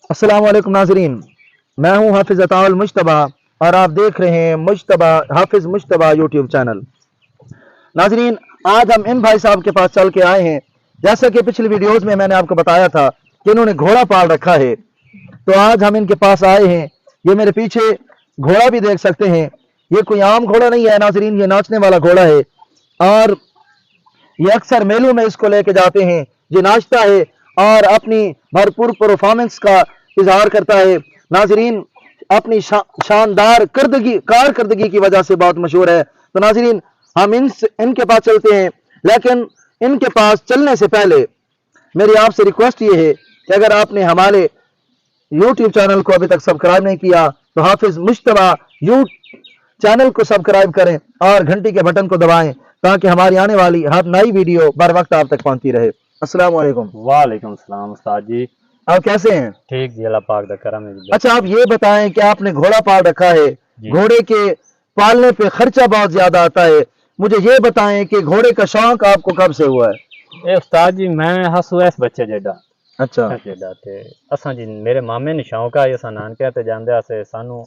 अस्सलाम वालेकुम नाजरीन, मैं हूं हाफिज अताउल मुश्तबा और आप देख रहे हैं मुश्तबा हाफिज मुश्तबा यूट्यूब चैनल। नाजरीन, आज हम इन भाई साहब के पास चल के आए हैं। जैसा कि पिछली वीडियोस में मैंने आपको बताया था कि इन्होंने घोड़ा पाल रखा है, तो आज हम इनके पास आए हैं। ये मेरे पीछे घोड़ा भी देख सकते हैं। ये कोई आम घोड़ा नहीं है नाजरीन, ये नाचने वाला घोड़ा है और ये अक्सर मेलों में इसको लेके जाते हैं। ये नाचता है और अपनी भरपूर परफॉर्मेंस का इजहार करता है। नाजरीन, अपनी शानदार कारकर्दगी की वजह से बहुत मशहूर है। तो नाजरीन, हम इनके पास चलते हैं, लेकिन इनके पास चलने से पहले मेरी आपसे रिक्वेस्ट ये है कि अगर आपने हमारे यूट्यूब चैनल को अभी तक सब्सक्राइब नहीं किया तो हाफिज मुश्तबा यूट्यूब चैनल को सब्सक्राइब करें और घंटी के बटन को दबाएं ताकि हमारी आने वाली हर नई वीडियो बर वक्त आप तक पहुंचती रहे। अस्सलाम वालेकुम। वालेकुम सलाम उस्ताद जी। आप कैसे हैं? ठीक जी, अल्लाह पाक दा करम है जी। अच्छा, आप ये बताएं कि आपने घोड़ा पाल रखा है, घोड़े के पालने पे खर्चा बहुत ज्यादा आता है। मुझे ये बताएं कि घोड़े का शौक आपको कब से हुआ है? ए उस्ताद जी, मैं हसू इस बच्चे जेडा अच्छा जेडा ते असा जी मेरे मामे ने शौक है, असा नानके ते जांदे आसे सानू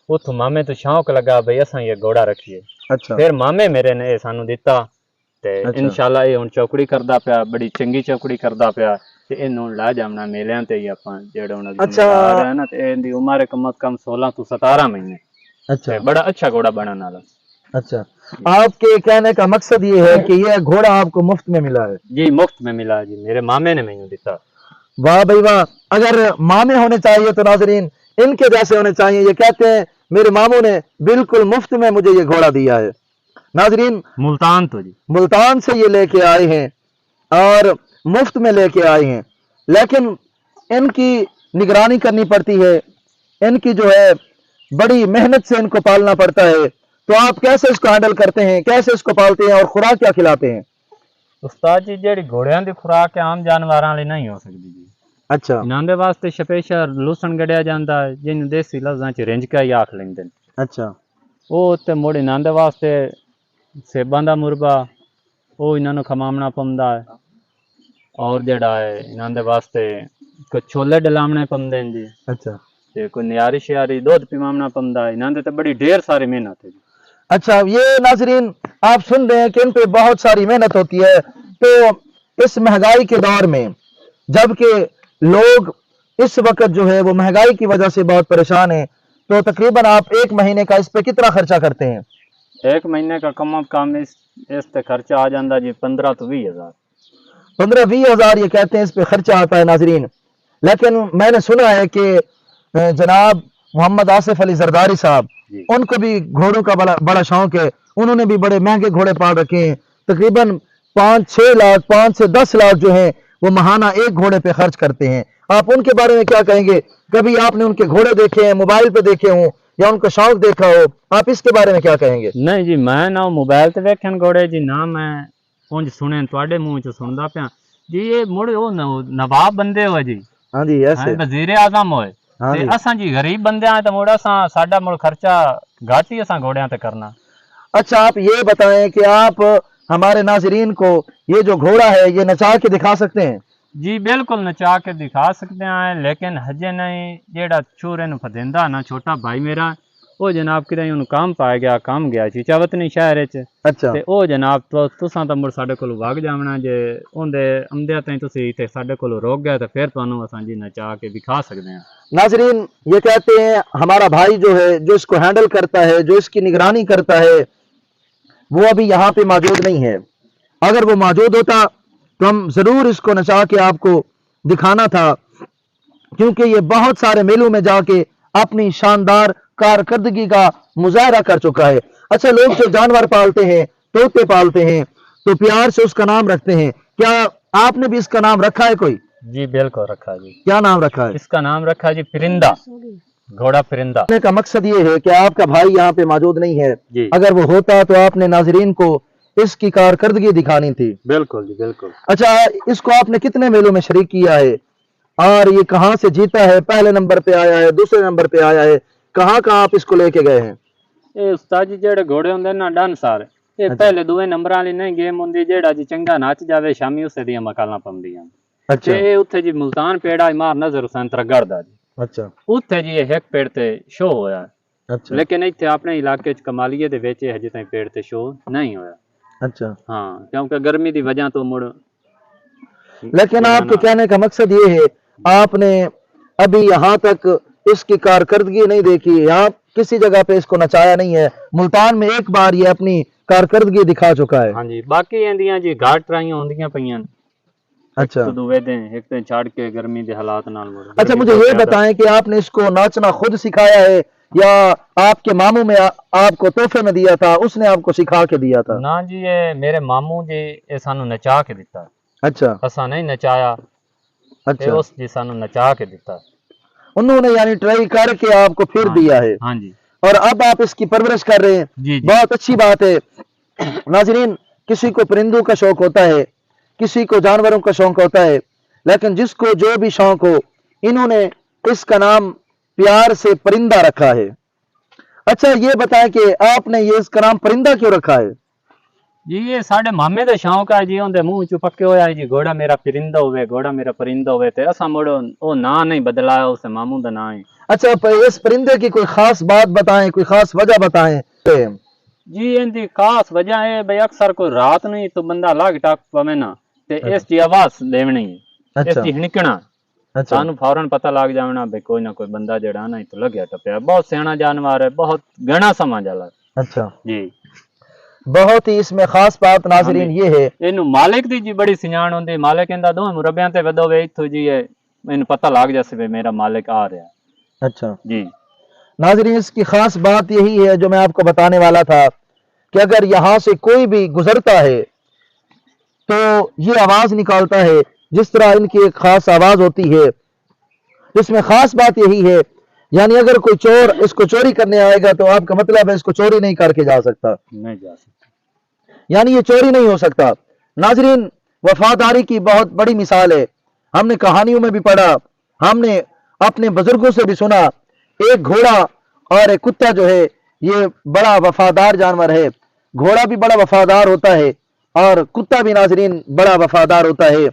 उथों मामे तो शौक लगा भाई असा ये घोड़ा रखिए। अच्छा फिर मामे मेरे ने सानू दिता ते अच्छा इंशाल्लाह ये हुन चौकड़ी करदा पिया, बड़ी चंगी चौकड़ी करदा पिया ते इनू ला जामना मेलियां ते ही आपां जेड़ा हुन अच्छा है ना ते इहदी उम्र कम से कम 16 तो 17 महीने। अच्छा बड़ा अच्छा घोड़ा बनने वाला। अच्छा, आपके कहने का मकसद ये है कि यह घोड़ा आपको मुफ्त में मिला है? जी मुफ्त में मिला जी, मेरे मामे ने मैनू दिता। वाह भाई वाह, अगर मामे होने चाहिए तो नाजरीन इनके जैसे होने चाहिए। ये कहते हैं मेरे मामू ने बिल्कुल मुफ्त में मुझे ये घोड़ा दिया है। नाजरीन, मुल्तान तो जी मुल्तान से ये लेके आए हैं और मुफ्त में लेके आए हैं, लेकिन इनकी निगरानी करनी पड़ती है। इनकी जो है बड़ी मेहनत से इनको पालना पड़ता है। तो आप कैसे इसको हैंडल करते हैं, कैसे इसको पालते हैं और खुराक क्या खिलाते हैं? उस्ताद जी, जेड़ी घोड़ियां दी खुराक आम जानवरां वाली नहीं हो सकदी जी। अच्छा इन्हां दे वास्ते स्पेशल लूसन गड़िया जांदा है, जिन्नू देसी लफ्जां च रिंजका ही आख लैंदे ने। अच्छा ਉਹ ਤੇ ਮੁੜ ਇਹਨਾਂ ਦੇ ਵਾਸਤੇ ਸੇਬਾਂ ਦਾ ਮੁਰਬਾ ਉਹ ਇਹਨਾਂ ਨੂੰ ਖਮਾਉਣਾ ਪੈਂਦਾ ਹੈ, ਔਰ ਜਿਹੜਾ ਹੈ ਇਹਨਾਂ ਦੇ ਵਾਸਤੇ ਕੋਈ ਛੋਲੇ ਡਲਾਉਣੇ ਪੈਂਦੇ ਨੇ ਜੀ, अच्छा ਤੇ ਕੋਈ ਨਿਆਰੀ ਸ਼ਿਆਰੀ ਦੁੱਧ ਪਿਵਾਉਣਾ ਪੈਂਦਾ ਹੈ। ਇਹਨਾਂ ਦੇ ਤੇ ਬੜੀ ढेर सारी मेहनत है जी। अच्छा, ये नाजरीन आप सुन रहे हैं कि इन पे बहुत सारी मेहनत होती है। तो इस महंगाई के दौर में, जबकि लोग इस वक्त जो है वो महंगाई की वजह से बहुत परेशान है, तो तकरीबन आप एक महीने का इस पे कितना खर्चा करते हैं? एक महीने का कम कम इस ते खर्चा आ जाता जी 15 तो 20 हज़ार। 15-20 हजार ये कहते हैं इस पे खर्चा आता है नाजरीन। लेकिन मैंने सुना है कि जनाब मोहम्मद आसिफ अली जरदारी साहब, जी उनको भी घोड़ों का बड़ा बड़ा शौक है। उन्होंने भी बड़े महंगे घोड़े पाल रखे हैं। तकरीबन 5-6 लाख 5 से 10 लाख जो है वो महाना एक घोड़े पे खर्च करते हैं। आप उनके बारे में क्या कहेंगे? कभी आपने उनके घोड़े देखे हैं, मोबाइल पे देखे हों या उनका शौक देखा हो, आप इसके बारे में क्या कहेंगे? नहीं जी, मैं ना मोबाइल ते वेखन घोड़े जी, ना मैं उंज सुने तुहाडे मुंह च सुनदा पिया जी। ये मुड़ ओ नवाब बंदे हो जी, हाँ जी, ऐसे वजीर आजम होए हाँ ते जी। असां जी गरीब बंदे आ ते मुड़ असां साडा मुड़ खर्चा घट ही असां घोड़ियां ते करना। अच्छा, आप ये बताएं कि आप हमारे नाजरीन को ये जो घोड़ा है ये नचा के दिखा सकते हैं? जी बिल्कुल नचा के दिखा सकते हैं, लेकिन हजे नहीं जेड़ा छोरे नु फदेंदा ना छोटा भाई मेरा, वो जनाब किते उन्हें काम पाया गया, काम गया सी चावतनी शहर च। अच्छा ते ओ जनाब तो तुसां तां मुड़ साडे कोल वग जावना जे ओंदे आमदे ताईं तुसी ते साडे कोल रोक गए ते फिर तुहानू असां जी नचा के दिखा सकते हैं। नाजरीन, ये कहते हैं हमारा भाई जो है, जो इसको हैंडल करता है, जो इसकी निगरानी करता है, वो अभी यहाँ पे मौजूद नहीं है। अगर वो मौजूद होता तो हम जरूर इसको नचा के आपको दिखाना था, क्योंकि ये बहुत सारे मेलों में जाके अपनी शानदार कारकर्दगी का मुजाहरा कर चुका है। अच्छा, लोग जो जानवर पालते हैं, तोते पालते हैं, तो प्यार से उसका नाम रखते हैं। क्या आपने भी इसका नाम रखा है कोई? जी बिल्कुल रखा जी। क्या नाम रखा है? इसका नाम रखा जी परिंदा, घोड़ा परिंदा। कहने का मकसद ये है कि आपका भाई यहाँ पे मौजूद नहीं है। जी अगर वो होता तो आपने नाजरीन को इसकी कारकर्दगी दिखानी थी। बिल्कुल जी बिल्कुल। अच्छा, इसको आपने कितने मेलों में शरीक किया है और ये कहाँ से जीता है? पहले नंबर पे आया है, दूसरे नंबर पे आया है, कहाँ कहाँ आप इसको लेके गए हैं? ਇਹ ਉਸਤਾਦ ਜੀ ਜਿਹੜੇ ਘੋੜੇ ਹੁੰਦੇ ਨਾ ਡਨ ਸਾਰ, ਇਹ ਪਹਿਲੇ ਦੂਏ ਨੰਬਰਾਂ ਵਾਲੀ ਨਹੀਂ ਗੇਮ ਹੁੰਦੀ, ਜਿਹੜਾ ਜੀ ਚੰਗਾ ਨੱਚ ਜਾਵੇ ਸ਼ਾਮੀ ਉਸੇ ਦੀਆਂ ਮਕਾਲਾਂ ਪੰਦੀਆਂ। अच्छा ਤੇ ਇਹ ਉੱਥੇ ਜੀ ਮੁਲਤਾਨ ਪੇੜਾ ਇਮਾਰ ਨਜ਼ਰ ਹੁਸੈਨ ਤਰਗੜ ਦਾ ਜੀ। ਅੱਛਾ ਉੱਥੇ ਜੀ ਇਹ ਇੱਕ ਪੇੜ ਤੇ ਸ਼ੋ ਹੋਇਆ, ਅੱਛਾ ਲੇਕਿਨ ਇੱਥੇ ਆਪਣੇ ਇਲਾਕੇ 'ਚ ਕਮਾਲੀਏ ਦੇ ਵਿੱਚ ਇਹ ਹਜੇ ਤਾਈਂ ਪੇੜ ਤੇ ਸ਼ੋ नहीं ਹੋਇਆ। अच्छा। हाँ, क्योंकि गर्मी की वजह तो मुड़ लेकिन आपके कहने का मकसद ये है, आपने अभी यहाँ तक इसकी कारकर्दगी नहीं देखी, यहाँ किसी जगह पे इसको नचाया नहीं है। मुल्तान में एक बार ये अपनी कारकर्दगी दिखा चुका है। हाँ जी, बाकी इंदियां जी घाट ट्राइयां होंदियां पईयां। अच्छा तो दुवे दिन एक दिन छाड़ के गर्मी के हालात नाल मुड़। अच्छा, मुझे ये बताएं कि आपने इसको नाचना खुद सिखाया है या आपके मामू में आपको तोहफे में दिया था, उसने आपको सिखा के दिया था? ना जी, ये मेरे मामू जी ये सानू नचा के दिता। अच्छा, असा नहीं नचाया, अच्छा, उस जी सानू नचा के दिता। उन्होंने यानी ट्राई करके आपको फिर हाँ, दिया है हाँ जी और अब आप इसकी परवरिश कर रहे हैं। जी जी। बहुत अच्छी बात है। नाज़रीन, किसी को परिंदों का शौक होता है, किसी को जानवरों का शौक होता है, लेकिन जिसको जो भी शौक हो, इन्होंने इसका नाम प्यार से परिंदा रखा है। अच्छा, ये बताएं कि आपने ये इसका नाम परिंदा क्यों रखा है? जी, ये साढ़े मामे का शौक है जी, उनके मुंह चो पक्के होया है जी, घोड़ा मेरा परिंदा होवे, घोड़ा मेरा परिंदा होवे, ते असा मुड़ ओ ना नहीं बदलाया, उस मामू का नाम है। अच्छा, इस परिंदे की कोई खास बात बताएं, कोई खास वजह बताएं। जी, इनकी खास वजह है भाई, अक्सर कोई रात नहीं तो बंदा लाग टाक पवे ना, ते इसकी आवाज देवनी है, अच्छा, इसकी हिणकना, अच्छा, सानू फौरन पता लग जावना भाई कोई ना कोई बंदा जड़ा ना इतो लग्या टपया। बहुत सियाना जानवर है, बहुत घना समा जाला। अच्छा, जी, बहुत ही इसमें खास बात नाज़रीन ये है, इनू मालिक दी जी बड़ी सियाण होंदी। मालिक इंदा दो मुरब्बियां ते वदोवे इथों जी, इन पता लग जासे भाई मेरा मालिक आ रहा। अच्छा जी नाज़रीन, इसकी खास बात यही है जो मैं आपको बताने वाला था कि अगर यहाँ से कोई भी गुजरता है तो ये आवाज निकालता है, जिस तरह इनकी एक खास आवाज होती है। इसमें खास बात यही है, यानी अगर कोई चोर इसको चोरी करने आएगा तो आपका मतलब है इसको चोरी नहीं करके जा सकता, नहीं जा सकता, यानी ये चोरी नहीं हो सकता। नाजरीन, वफादारी की बहुत बड़ी मिसाल है। हमने कहानियों में भी पढ़ा, हमने अपने बुजुर्गों से भी सुना, एक घोड़ा और एक कुत्ता जो है ये बड़ा वफादार जानवर है। घोड़ा भी बड़ा वफादार होता है और कुत्ता भी नाजरीन बड़ा वफादार होता है।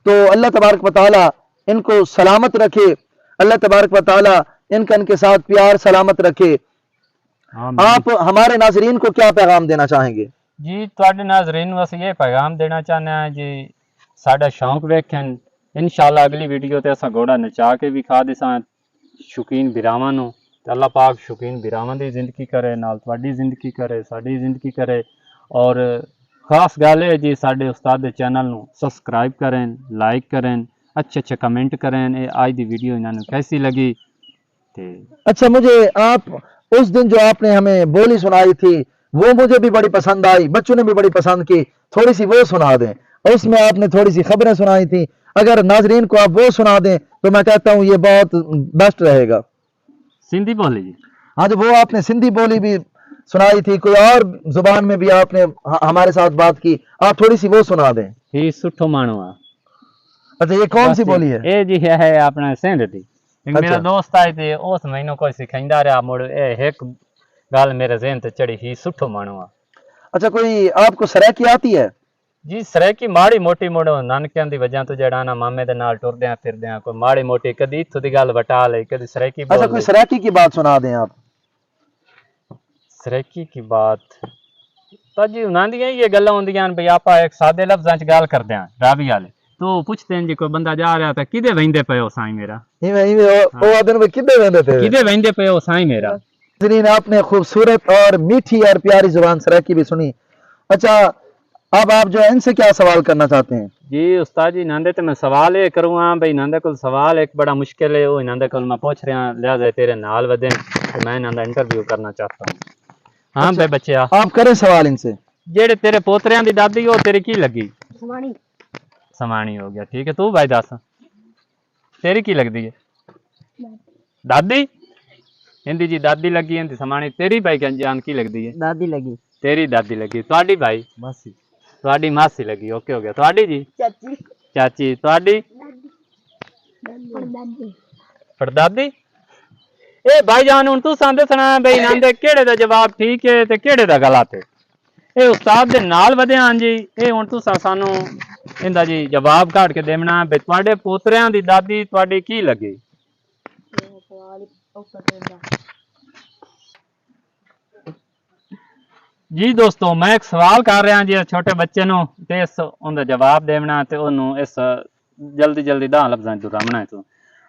तो अल्लाह तबारक व तआला इनको सलामत रखे, अल्लाह तबारक व तआला इनके साथ प्यार सलामत रखे। आप हमारे नाजरीन को क्या पैगाम देना चाहेंगे? जी, तुहाडे नाज़रीन वास्ते ये पैगाम देना चाहते हैं जी, साडा शौक वेखन इंशाअल्लाह अगली वीडियो ते असा घोड़ा नचा के भी खा देसां शौकीन बिरावां नूं। ते अल्लाह पाक शौकीन बिरावां दी जिंदगी करे, नाल तुहाडी जिंदगी करे, साडी जिंदगी करे। और खास गल है जी, साडे उस्ताद दे चैनल नूं सब्सक्राइब करें, लाइक करें, अच्छे अच्छे कमेंट करें। ये आज दी वीडियो इन्हां नूं कैसी लगी? अच्छा, मुझे आप उस दिन जो आपने हमें बोली सुनाई थी वो मुझे भी बड़ी पसंद आई, बच्चों ने भी बड़ी पसंद की, थोड़ी सी वो सुना दें। उसमें आपने थोड़ी सी खबरें सुनाई थी, अगर नाजरीन को आप वो सुना दें तो मैं कहता हूँ ये बहुत बेस्ट रहेगा। सिंधी बोली जी? हाँ जी, वो आपने सिंधी बोली भी सुनाई थी, कोई और जुबान में भी आपने हमारे साथ बात की, आप थोड़ी सी वो सुना दें। ही सुठो मानो आ। अच्छा, ये कौन सी बोली है? ये जी है अपना सिंध दी। अच्छा। मेरा दोस्त आए थे, उस महीनों कोई सिखाइंदा रहा, मुड़ एक गल मेरे ज़हन ते चढ़ी, ही सुठो मानो आ। अच्छा, कोई आपको सराइकी आती है? जी, सराइकी माड़ी मोटी मुड़ नानकियां दी वजह तो जड़ा ना मामे दे नाल टुरदे फिरदे कोई माड़ी मोटी कदी इत्थों दी गल वटा ले, कदी सराइकी बोल। अच्छा, कोई सराइकी की बात सुना दें आप। सराइकी की बात तो जी उन्हां दियां ये गल्लां होंदियां भाई, आप एक सादे लफ्जां च गल करदे हां रावी वाले, तो पूछते हैं जी कोई बंदा जा रहा था, किदे वेंदे पे हो साईं मेरा? वो आदन में किदे वेंदे थे? किदे वेंदे पे हो साईं मेरा? नाज़रीन, आपने खूबसूरत और मीठी और प्यारी जुबान सराइकी भी सुनी। अच्छा, अब आप जो है इनसे क्या सवाल करना चाहते हैं? जी उस्ताद जी, नंदे तो मैं सवाल ये करूँगा भाई, नंदे को सवाल एक बड़ा मुश्किल है, वो नंदे को मैं पूछ रहा, लिहाजा तेरे नाल वदे तो मैं नंदा इंटरव्यू करना चाहता हूँ। हाँ भाई बच्चिया, आप करें सवाल इनसे। जेड़े तेरे पोतरियां दी दादी हो तेरी की लगी? समाणी। समाणी हो गया, ठीक है। तू भाई दस, तेरी की लगती है? दादी। हिंदी जी दादी लगी, हिंदी समाणी। तेरी भाई जान की लगती है? दादी लगी। तेरी दादी लगी। तुहाडी भाई? मासी। तुहाडी मासी लगी, ओके हो गया। तुहाडी जी? चाची। चाची। तुहाडी? परदादी। ए भाई जान, हुण तू सांदे सुना भाई, नंदे केड़े दा जवाब ठीक है ते केड़े दा गलत है? ਇਹ ਉਸਤਾਦ ਦੇ ਨਾਲ ਵਧੇ ਹਾਂ ਜੀ। ਇਹ ਹੁਣ ਤੁਸੀਂ ਸਾਨੂੰ ਇਹਦਾ ਜੀ ਜਵਾਬ ਕੱਢ ਕੇ ਦੇਣਾ ਵੀ ਤੁਹਾਡੇ ਪੋਤਰਿਆਂ ਦੀ ਦਾਦੀ ਤੁਹਾਡੀ ਕੀ ਲੱਗੀ? ਜੀ ਦੋਸਤੋ ਮੈਂ ਇੱਕ ਸਵਾਲ ਕਰ ਰਿਹਾ ਜੀ ਛੋਟੇ ਬੱਚੇ ਨੂੰ ਤੇ ਇਸ ਉਹਦਾ ਜਵਾਬ ਦੇਣਾ ਤੇ ਉਹਨੂੰ ਇਸ ਜਲਦੀ ਜਲਦੀ 10 ਲਫ਼ਜ਼ਾਂ ਚ ਰਾਮਣਾ ਹੈ ਤੂੰ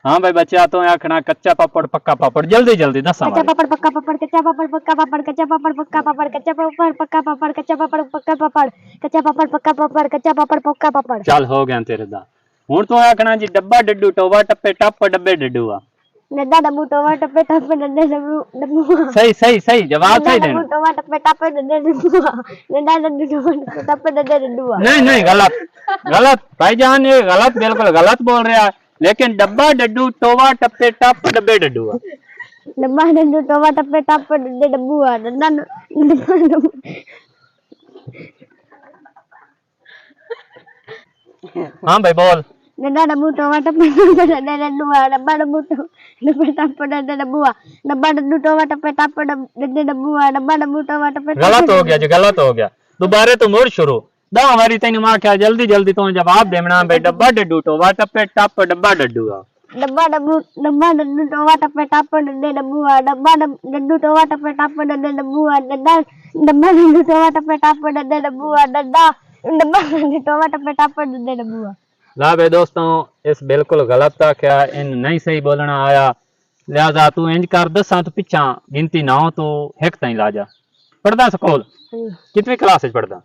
हाँ भाई बच्चा तो आखना कच्चा पापड़ पक्का पापड़ जल्दी जल्दी दसा कच्चा पापड़ पक्का पापड़ कच्चा पापड़ पक्का पापड़ कच्चा पापड़ पक्का पापड़ कच्चा पापड़ पक्का पापड़ कच्चा पापड़ पक्का पापड़ कच्चा पापड़ पक्का पापड़ कच्चा पापड़ पक्का पापड़ चल हो गया तेरे दा हुन तो आखना जी डब्बा डड्डू टोवा टप्पे टप डब्बे डड्डू आ नड्डा डब्बू टोवा टप्पे टप्पे डड्डे डब्बू सही सही सही जवाब सही देना टोवा टप्पे टप्पे डड्डे डब्बू नड्डा डड्डू टोवा टप्पे डड्डे डड्डू नहीं नहीं गलत गलत भाईजान ये गलत बिल्कुल गलत बोल रहा है लेकिन डब्बा डड्डू टोवा टप्पे टप डब्बे डड्डू आ डब्बा डड्डू टोवा टप्पे टप्पे डड्डे डब्बू आ डड्डा हां भाई बोल नड्डा डब्बू टोवा टप्पे टप्पे डड्डे डड्डू आ डब्बा डब्बू टप्पे टप्पे डड्डे डब्बू आ डब्बा डड्डू टोवा टप्पे टप्पे डड्डे डब्बू आ डब्बा डब्बू टोवा टप्पे गलत हो गया जी गलत हो गया दोबारा तो मुड़ शुरू 10 बारी तेन मां क्या जल्दी जल्दी तो जवाब देना भाई डब्बा डड्डू टोवा टप्पे टप डब्बा डड्डू आ डब्बा डड्डू टोवा टप्पे टप्पे डड्डे डब्बू आ डब्बा डड्डू टोवा टप्पे टप्पे डड्डे डब्बू आ डब्बा डड्डू टोवा टप्पे टप्पे डड्डे डब्बू आ डब्बा डड्डू टोवा टप्पे टप्पे डड्डे डब्बू आ ला भाई दोस्तों इस बिल्कुल गलत था क्या इन नहीं सही बोलना आया लिहाजा तू इंज कर दसा तो पिछा गिनती 9 तो 1 ताई ला जा पढ़दा स्कूल कितनी क्लास में पढ़दा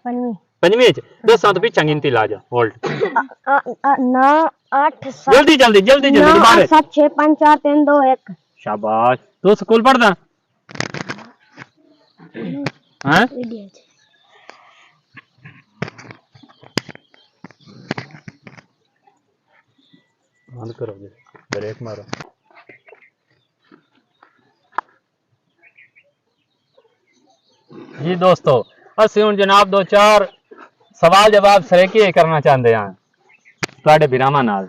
पंजवीं च दसा तो पिछा गिनती ला जा होल्ड 9 8 7 जल्दी जल्दी जल्दी जल्दी दोबारा 7 6 5 4 3 2 1 शाबाश तू स्कूल पढ़दा हैं बंद करो ब्रेक मारो जी दोस्तों ਅਸੀਂ ਹੁਣ ਜਨਾਬ ਦੋ ਚਾਰ ਸਵਾਲ ਜਵਾਬ ਸਰੇਕੀ ਕਰਨਾ ਚਾਹੁੰਦੇ ਹਾਂ ਤੁਹਾਡੇ ਬਿਰਾਮਾਂ ਨਾਲ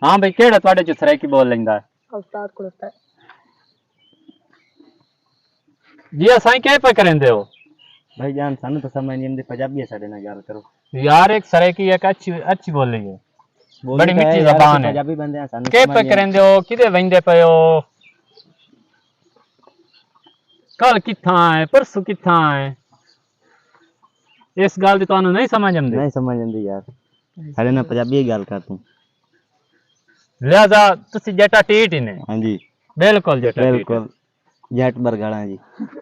ਹਾਂ ਬਈ ਕਿਹੜਾ ਤੁਹਾਡੇ ਚ ਸਰੇਕੀ ਬੋਲ ਲੈਂਦਾ ਉਸਤਾਦ ਕੋਲ ਉਸਤਾਦ ਜੀ ਅਸਾਂ ਕੀ ਪੇ ਕਰਿੰਦੇ ਹੋ भाईजान सानू तो समझ नहीं आती पंजाबी साडे नाल गल करो यार एक सरैकी एक अच्छी बोल रही है बड़ी मिठी जबान है पंजाबी बंदे हैं सानू के पे करेंदे हो किदे वंदे पे हो कल किथा है परसों किथा है इस गल दी तुहानू नहीं समझ आंदी नहीं समझ आंदी यार साडे नाल पंजाबी गल कर तू लिहाजा तुसी जटा टीट ही ने हां जी बिल्कुल जटा बिल्कुल जट बरगला जी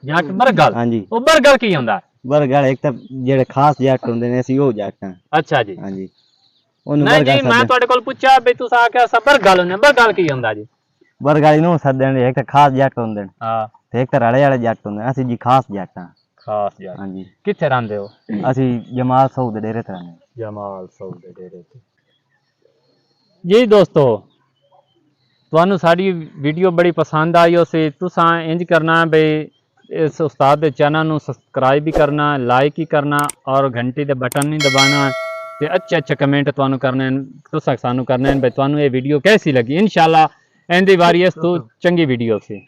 जट बरगल हां जी ओ बरगल की हुंदा बरगल एक तो जेड़े खास जट हुंदे ने ਅਸੀਂ ਉਹ ਜੱਟ ਹਾਂ अच्छा जी हां जी ਉਹਨੂੰ नहीं बरगल जी मैं ਤੁਹਾਡੇ ਕੋਲ ਪੁੱਛਿਆ ਵੀ ਤੁਸੀਂ ਆਖਿਆ ਸਾ ਬਰਗਲ ਨੇ ਬਰਗਲ ਕੀ ਹੁੰਦਾ ਜੀ ਬਰਗਲ ਨੂੰ ਸੱਦਣ ਦੇ ਇੱਕ ਤਾਂ ਖਾਸ ਜੱਟ ਹੁੰਦੇ ਨੇ ਹਾਂ ਤੇ ਇੱਕ ਤਾਂ ਰਲੇ ਵਾਲੇ ਜੱਟ ਹੁੰਦੇ ਨੇ ਅਸੀਂ ਜੀ ਖਾਸ ਜੱਟ ਹਾਂ ਖਾਸ ਯਾਰ हां जी ਕਿੱਥੇ ਰਹਿੰਦੇ ਹੋ ਅਸੀਂ ਜਮਾਲ ਸੌਦ ਦੇ ਡੇਰੇ ਤੇ ਰਹਿੰਦੇ ਜਮਾਲ ਸੌਦ ਦੇ ਡੇਰੇ ਤੇ ਜੀ ਦੋਸਤੋ ਤੁਹਾਨੂੰ ਸਾਡੀ ਵੀਡੀਓ ਬੜੀ ਪਸੰਦ ਆਈ ਉਸੇ ਤੁਸੀਂ ਇੰਜ ਕਰਨਾ ਬਈ ਇਸ ਉਸਤਾਦ ਦੇ ਚੈਨਲ ਨੂੰ ਸਬਸਕ੍ਰਾਈਬ ਵੀ ਕਰਨਾ ਲਾਈਕ ਹੀ ਕਰਨਾ ਔਰ ਘੰਟੀ ਦੇ ਬਟਨ ਨਹੀਂ ਦਬਾਉਣਾ ਤੇ ਅੱਛੇ ਕਮੈਂਟ ਤੁਹਾਨੂੰ ਕਰਨੇ ਤੁਸੀਂ ਸਾਨੂੰ ਕਰਨੇ ਬਈ ਤੁਹਾਨੂੰ ਇਹ ਵੀਡੀਓ ਕੈਸੀ ਲੱਗੀ ਇਨਸ਼ਾਅੱਲਾ ਇਹਦੀ ਵਾਰੀ ਇਸ ਤੋਂ ਚੰਗੀ ਵੀਡੀਓ ਸੀ